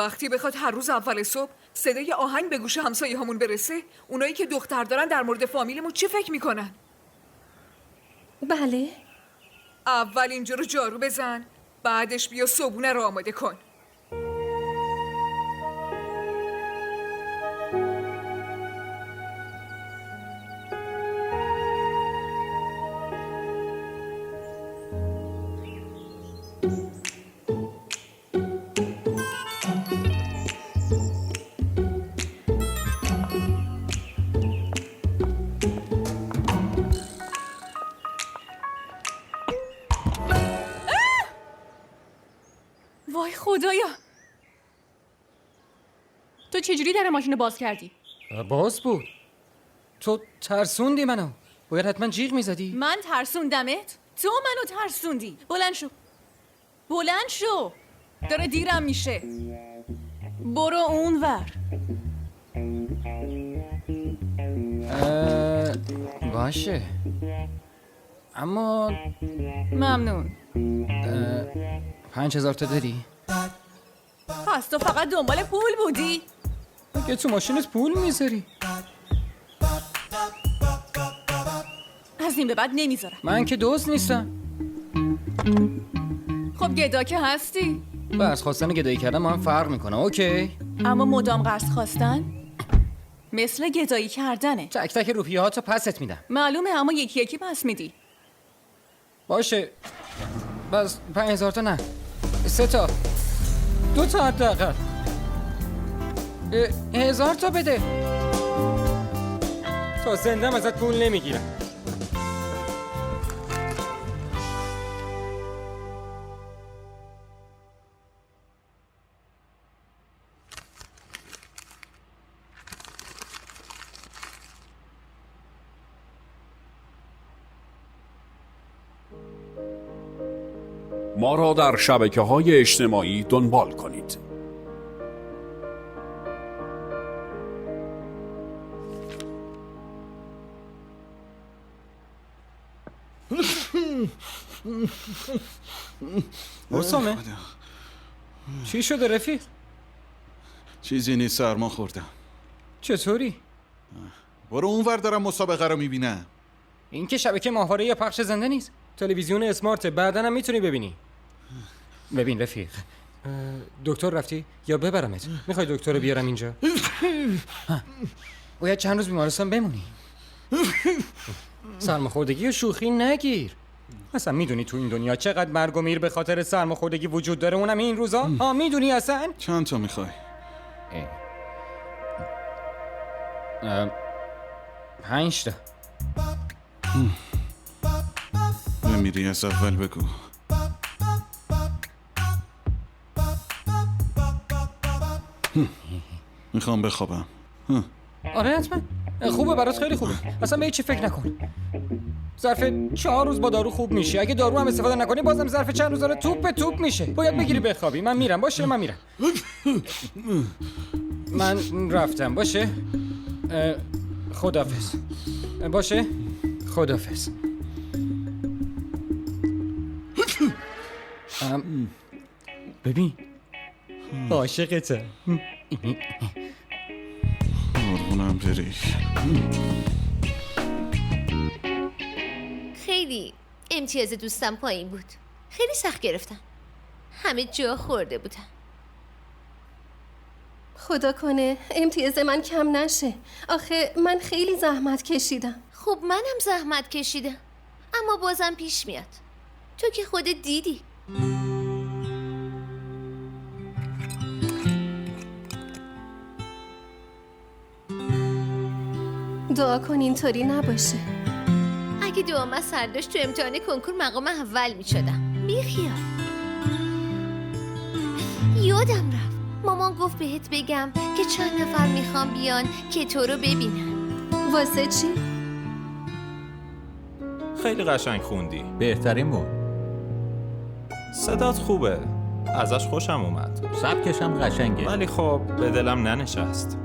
وقتی بخواد هر روز اول صبح صدای آهنگ به گوش همسایه همون برسه، اونایی که دختر دارن در مورد فامیلمون چی فکر میکنن؟ بله. اول اینجا رو جارو بزن، بعدش بیا صبحونه رو آماده کن. وای خدایا، تو چجوری در ماشین باز کردی؟ باز بود. تو ترسوندی منو. باید حتما جیغ میزدی. من ترسوندمت؟ تو منو ترسوندی. بلند شو داره دیرم میشه. برو اون ور. باشه، اما ممنون. 5000 تا داری؟ پس تو فقط دنبال پول بودی؟ که تو ماشینت پول میذاری؟ از این به بعد نمیذارم. من که دوست نیستم. خب گدا که هستی. قرض خواستن و گدایی کردن ما هم فرق میکنه. اوکی، اما مدام قرض خواستن مثل گدایی کردنه. تک تک روپیه ها تو پست میدم. معلومه، اما یکی یکی پس میدی. باشه، بس 5000 تا نه، 3 تا، 2 تا حداقل. 1000 تا بده. تا زندم ازت پول نمیگیرم. ما را در شبکه‌های اجتماعی دنبال کنید. حسامه، چی شده رفیق؟ چیزی نیست، سرما خوردم. چطوری؟ برو اونور، دارم مسابقه رو میبینم. این که شبکه ماهواره یا پخش زنده نیست، تلویزیون اسمارت، بعدن هم میتونی ببینی. ببین رفیق، دکتر رفتی یا ببرمت؟ میخوای دکتر رو بیارم اینجا؟ باید چند روز بیمارستان بمونی. سرماخوردگی و شوخی نگیر. اصلا میدونی تو این دنیا چقدر مرگ و میر به خاطر سرماخوردگی وجود داره، اونم این روزا؟ میدونی اصلا؟ چند تا میخوای؟ 5 تا. بمیری از اول بگو. میخوام بخوابم. آره حتما خوبه برات، خیلی خوبه. اصلا به هیچی فکر نکن. ظرف 4 روز با دارو خوب میشی. اگه دارو هم استفاده نکنی بازم ظرف چند روز توپ به توپ میشه. باید بگیری بخوابی. من میرم. باشه من میرم. من رفتم. باشه خداحافظ. باشه خداحافظ. ببین عاشقته. قربونم بری. خیلی امتیاز دوستم پایین بود. خیلی سخت گرفتم. همه جا خورده بودن. خدا کنه امتیاز من کم نشه. آخه من خیلی زحمت کشیدم. خب منم زحمت کشیدم، اما بازم پیش میاد. تو که خودت دیدی. دعا کن اینطوری نباشه. اگه دعام از سر داشت تو امتحان کنکور مقام اول میشدم. بیخیال. یادم رفت مامان گفت بهت بگم که چند نفر میخوام بیان که تو رو ببینن. واسه چی؟ خیلی قشنگ خوندی. بهترین بود. صدات خوبه، ازش خوشم اومد. سبکشم قشنگه، ولی خب به دلم ننشست.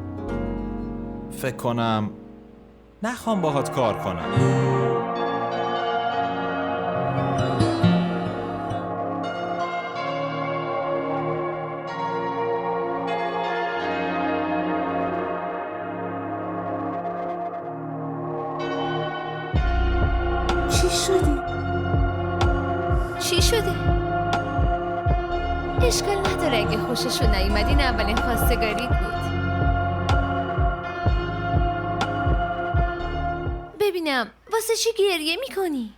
فکر کنم نخوام باهات کار کنم. چی شده؟ اشکال نداره اگه خوششون نیومد، این اولین خواستگاریت بود. ببینم واسه چی گریه میکنی؟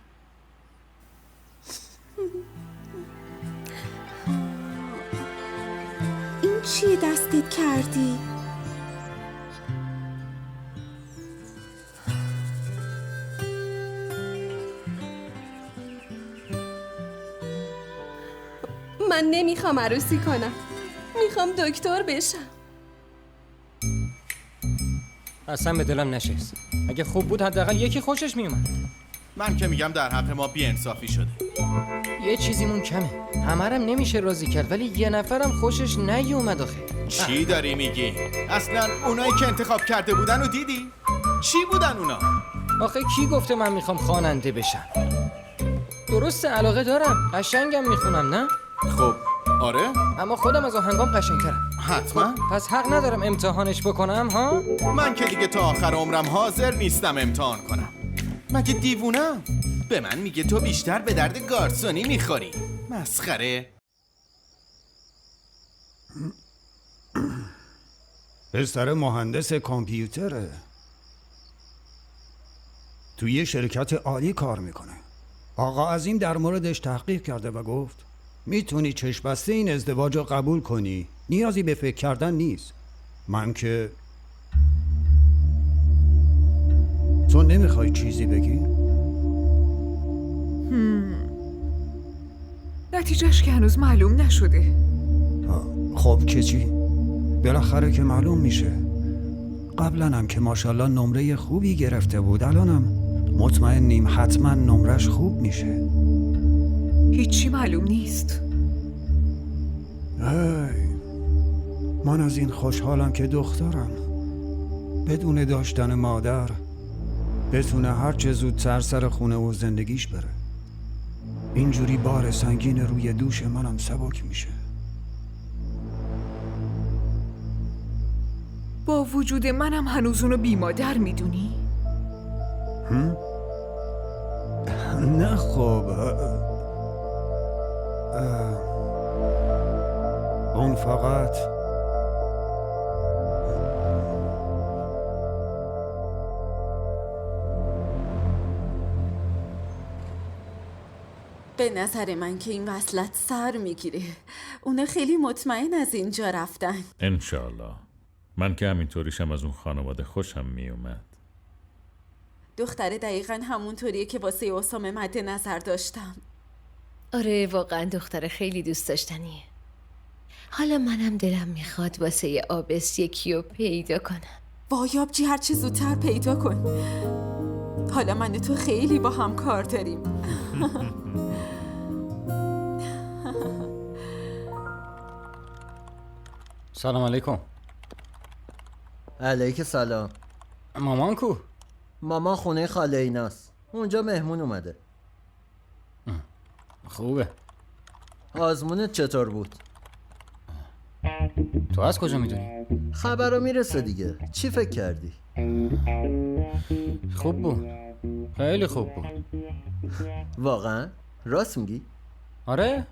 این چیه دستت کردی؟ من نمیخوام عروسی کنم. میخوام دکتر بشم. اصلا به دلم نشست. اگه خوب بود حداقل یکی خوشش میومد. من که میگم در حق ما بی‌انصافی شده. یه چیزیمون کمه. همرم نمیشه راضی کرد، ولی یه نفرم خوشش نیومد آخه. چی داری میگی؟ اصلا اونایی که انتخاب کرده بودن رو دیدی؟ چی بودن اونا؟ آخه کی گفته من میخوام خواننده بشم؟ درسته علاقه دارم، قشنگم میخونم نه؟ خب آره؟ اما خودم از آهنگام قشنگترم. حتما. پس حق ندارم امتحانش بکنم ها؟ من که دیگه تا آخر عمرم حاضر نیستم امتحان کنم. مگه دیوونم؟ به من میگه تو بیشتر به درد گارسونی میخوری. مسخره. پسر مهندس کامپیوتره، توی یه شرکت عالی کار میکنه. آقا عظیم در موردش تحقیق کرده و گفت میتونی چشم بسته این ازدواج رو قبول کنی، نیازی به فکر کردن نیست. من که تو نمیخوای چیزی بگی؟ نتیجهش که هنوز معلوم نشده. خب که چی؟ بالاخره که معلوم میشه. قبلا هم که ماشاءالله نمره خوبی گرفته بود، الانم مطمئنیم حتما نمرش خوب میشه. هیچی معلوم نیست. من از این خوشحالم که دخترم بدون داشتن مادر بتونه هرچه زودتر سر خونه و زندگیش بره. اینجوری بار سنگین روی دوش منم سبک میشه. با وجود منم هنوز اونو بی مادر میدونی؟ نه خب اون فقط به نظر من که این وصلت سر میگیره. اونا خیلی مطمئن از اینجا رفتن. انشالله. من که همینطوریشم از اون خانواده خوشم میومد. دختره دقیقا همونطوریه که واسه اسامه مد نظر داشتم. آره واقعا دختر خیلی دوست داشتنیه. حالا منم دلم میخواد واسه یه آبس یکی رو پیدا کنم. وای آبجی هرچه زودتر پیدا کن. حالا من و تو خیلی با هم کار داریم. سلام علیکم. علیک سلام. مامان کو؟ مامان خونه خاله ایناست. اونجا مهمون اومده. خوبه. آزمونت چطور بود؟ تو از کجا میدونی؟ خبرو میرسه دیگه. چی فکر کردی؟ خوب بود. خیلی خوب بود. واقعا؟ راست میگی؟ آره.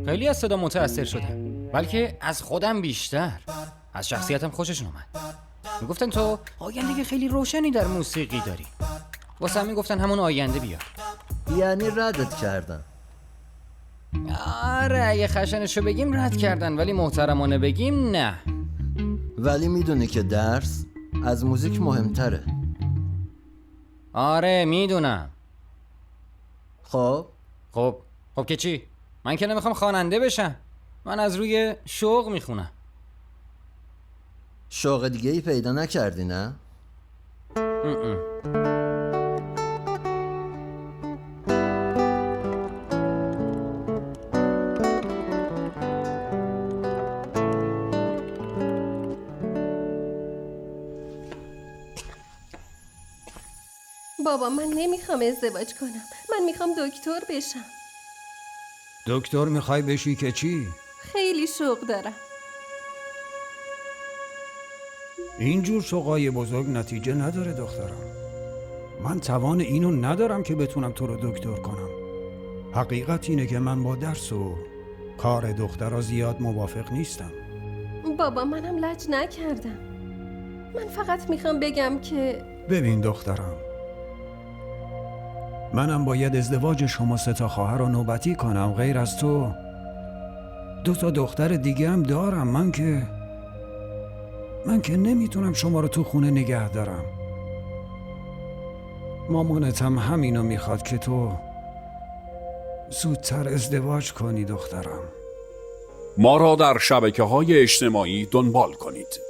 خیلی از صدا متأثر شدم. بلکه از خودم بیشتر. از شخصیتم خوششون اومد. میگفتن تو آینده خیلی روشنی در موسیقی داری. واسه همین گفتن همون آینده بیار. یعنی ردت کردن؟ آره اگه خشنشو بگیم رد کردن، ولی محترمانه بگیم نه. ولی میدونی که درس از موزیک مهمتره. آره میدونم. خب که چی؟ من که نمیخوام خواننده بشم. من از روی شوق میخونم. شوق دیگه ای پیدا نکردی نه؟ بابا من نمیخوام ازدواج کنم. من میخوام دکتر بشم. دکتر میخوای بشی که چی؟ خیلی شوق دارم. اینجور شوقای بزرگ نتیجه نداره دخترم. من توان اینو ندارم که بتونم تو رو دکتر کنم. حقیقت اینه که من با درس و کار دخترها زیاد موافق نیستم. بابا منم لج نکردم. من فقط میخوام بگم که ببین دخترم، منم باید ازدواج شما 3 خواهر رو نوبتی کنم. غیر از تو 2 دختر دیگه هم دارم. من که نمیتونم شما رو تو خونه نگه دارم. مامانت هم همینو میخواد که تو زودتر ازدواج کنی دخترم. ما را در شبکه‌های اجتماعی دنبال کنید.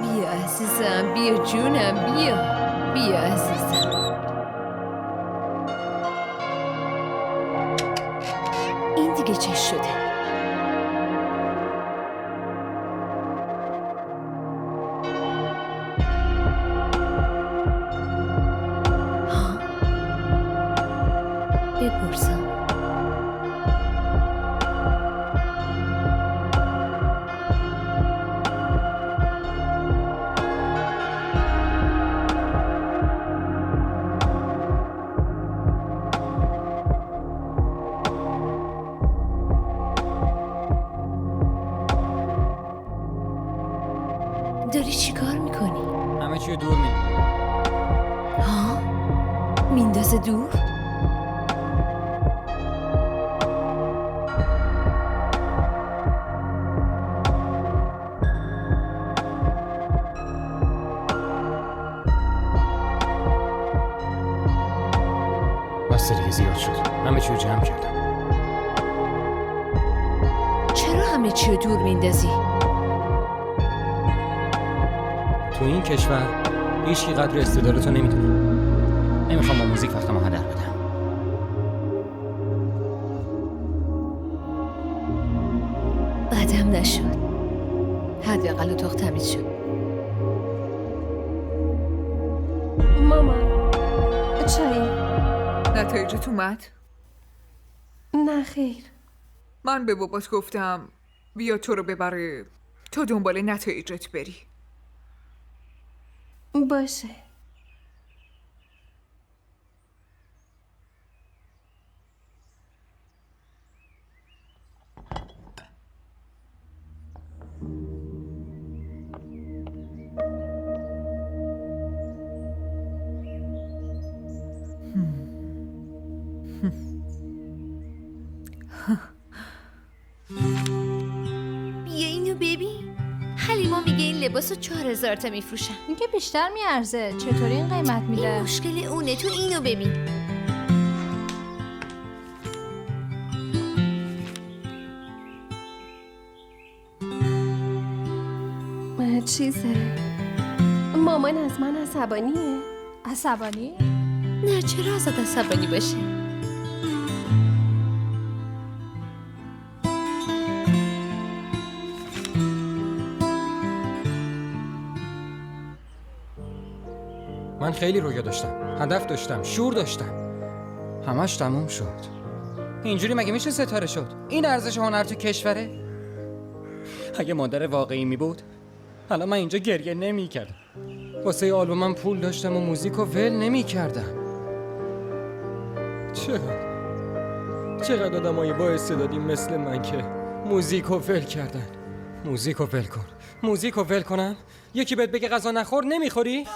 بیا عزیزم، بیا جونم، بیا عزیزم. این دیگه چه شده؟ بپرسم. داری چی کار میکنی؟ همه چی دور ها؟ میندازه دور؟ بس دیگه زیاد شد. همه چی رو جمع کردم. چرا همه چی رو دور میندازی؟ تو این کشور هیچکی قدر استعدادتو نمیدونه. نمیخوام با موزیک وقتمو هدر بدم. بعدم نشد. حداقل اتاق تمیز شد. مامان چای؟ نتایجت اومد؟ نه خیر. من به بابات گفتم بیا تو رو ببره تا دنبال نتایجت بری. باشه. بیا اینو ببین. حلیما میگه این لباسو 4000 تا میفروشن. این که بیشتر میارزه. چطوری این قیمت میده؟ این مشکل اونه. تو اینو ببین. چیزه مامان از من عصبانیه. عصبانی؟ نه چرا ازت عصبانی باشه؟ من خیلی رویا داشتم، هدف داشتم، شور داشتم. همش تموم شد. اینجوری مگه میشه ستاره شد؟ این ارزش هنر تو کشوره؟ اگه مادر واقعی می بود الان من اینجا گریه نمی کردم. واسه آلبومم پول داشتم و موزیک و ول نمی کردم. چقدر آدمای با استعدادی مثل من که موزیک و ول کردن. موزیک و ول کن. موزیک و ول کنم؟ یکی بهت بگه غذا نخور نمیخوری؟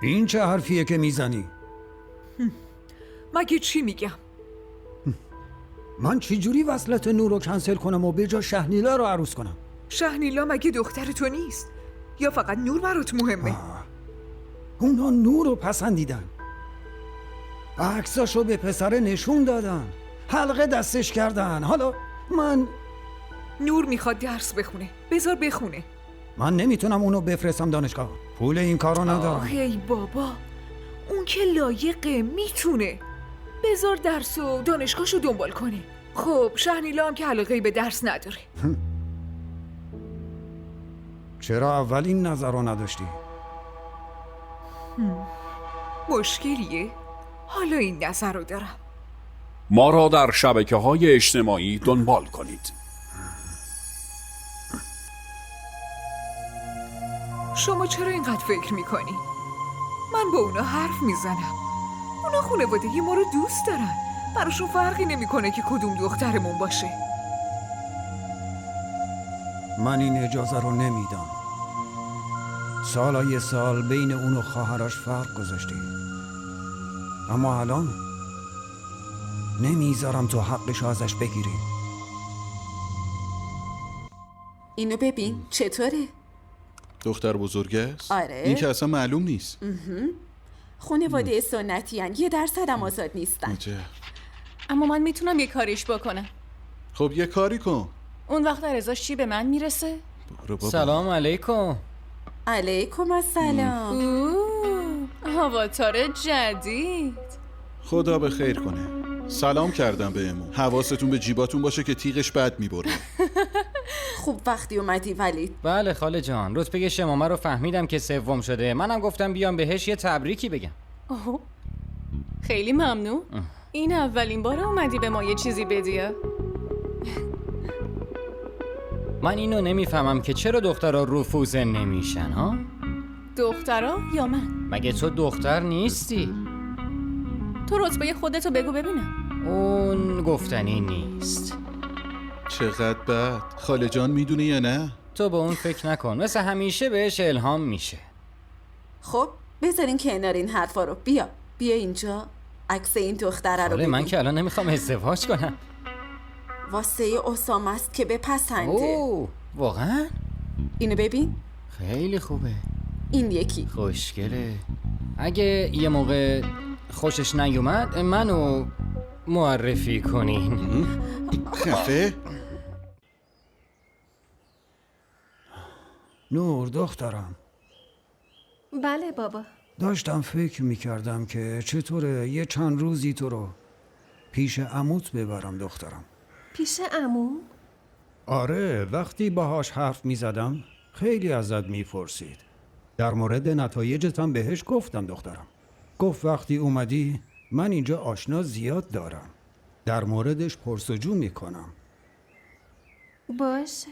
این چه حرفیه که میزنی؟ مگه چی میگم؟ من چی جوری وصلت نور رو کنسل کنم و به جا شهنیلا رو عروس کنم؟ شهنیلا مگه دختر تو نیست؟ یا فقط نور برات مهمه؟ اونا نور رو پسندیدن، عکساشو به پسره نشون دادن، حلقه دستش کردن. حالا من نور میخواد درس بخونه، بذار بخونه. من نمیتونم اونو بفرستم دانشگاه، پول این کارو ندارم. آخ ای بابا، اون که لایقه، میتونه. بذار درس و دانشگاهشو دنبال کنه. خب شهنیلا هم که علاقه‌ای به درس نداره. چرا اول این نظر رو نداشتی؟ مشکلیه؟ حالا این نظر رو دارم. ما را در شبکه‌های اجتماعی دنبال کنید. شما چرا اینقدر فکر میکنی؟ من با اونا حرف میزنم. اونا خانواده ما رو دوست دارن. براشون فرقی نمیکنه که کدوم دخترمون باشه. من این اجازه رو نمیدم. سالای سال بین اون و خواهرش فرق گذاشتی، اما الان نمیذارم تو حقش ازش بگیری. اینو ببین چطوره؟ دختر بزرگ است؟ آره. این که اصلا معلوم نیست. خانواده سنتی هن. 1% هم آزاد نیستن. عجب. اما من میتونم یه کاریش بکنم. خب یه کاری کن. اون وقت رضاش چی به من میرسه؟ برو بابا. سلام علیکم. علیکم السلام. آواتار جدید. خدا به خیر کنه. سلام کردم بهمون. حواستون به جیباتون باشه که تیغش بد میبره. خوب وقتی اومدی ولید. بله خاله جان، رتبه شمامه رو فهمیدم که سوم شده. منم گفتم بیام بهش یه تبریکی بگم. اوه. خیلی ممنون. این اولین بار اومدی به ما یه چیزی بدی. من اینو نمیفهمم که چرا دخترها رفوزه نمیشن ها؟ دخترا یا من؟ مگه تو دختر نیستی؟ تو رتبه خودتو بگو ببینم. اون گفتنی نیست. چقدر بد. خاله جان میدونه یا نه؟ تو به اون فکر نکن، مثل همیشه بهش الهام میشه. خب بذارین کنار این حرفا رو. بیا اینجا. عکس این دختره رو ببین. من که الان نمیخوام ازدواج کنم. واسه اسامه است که بپسنده. اوه واقعا؟ اینو ببین. خیلی خوبه. این یکی خوشگله. اگه یه موقع خوشش نیومد منو معرفی کنین. خفه؟ نور دخترم، بله بابا. داشتم فکر میکردم که چطوره یه چند روزی تو رو پیش عموت ببرم دخترم. پیش عموم؟ آره، وقتی باهاش حرف میزدم خیلی ازت میپرسید. در مورد نتایجتم بهش گفتم دخترم. گفت وقتی اومدی من اینجا آشنا زیاد دارم، در موردش پرسجو میکنم. باشه.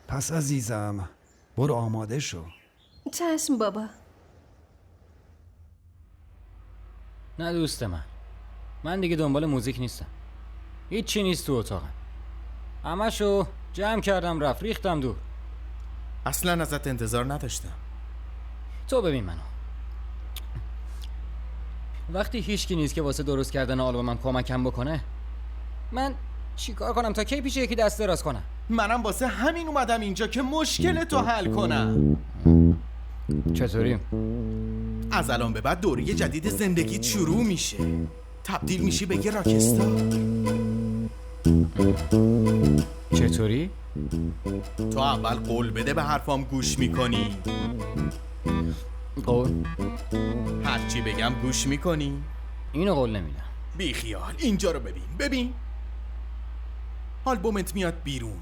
پس عزیزم برو آماده شو. چشم بابا. نه دوست من دیگه دنبال موزیک نیستم. هیچی نیست تو اتاقم. همشو جمع کردم رفت ریختم دور. اصلا ازت انتظار نداشتم. تو ببین منو. وقتی هیچکی نیست که واسه درست کردن آلبومم کمکم بکنه، من چیکار کنم تا کی پیش یکی دست دراز کنم؟ منم واسه همین اومدم اینجا که مشکل تو حل کنم. چطوری؟ از الان به بعد دوره جدید زندگیت شروع میشه. تبدیل میشی به یه راکستار. چطوری؟ تو اول قول بده به حرفام گوش میکنی. قول؟ هرچی بگم گوش میکنی؟ اینو قول نمیدم. بی خیال. اینجا رو ببین. آلبومت میاد بیرون،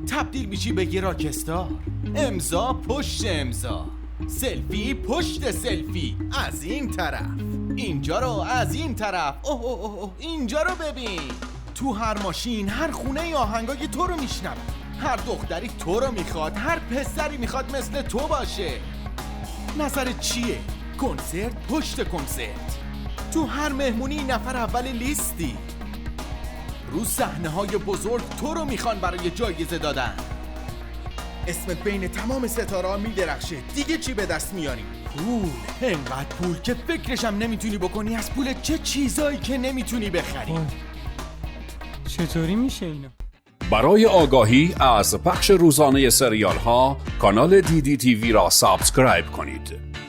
تبدیل میشی به یه راکستار. امضا پشت امضا، سلفی پشت سلفی، از این طرف اینجا رو، از این طرف اوه اینجا رو ببین. تو هر ماشین، هر خونه آهنگای تو رو میشنوه. هر دختری تو رو میخواد، هر پسری میخواد مثل تو باشه. نظرت چیه؟ کنسرت پشت کنسرت، تو هر مهمونی نفر اول لیستی. رو صحنه‌های بزرگ تو رو میخوان برای جایزه دادن. اسمت بین تمام ستاره‌ها میدرخشه. دیگه چی به دست میاری؟ پول. انقدر پول که فکرشم نمیتونی بکنی از پول چه چیزایی که نمیتونی بخری. چطوری میشه اینا؟ برای آگاهی از پخش روزانه سریال ها کانال دیدی تیوی را سابسکرایب کنید.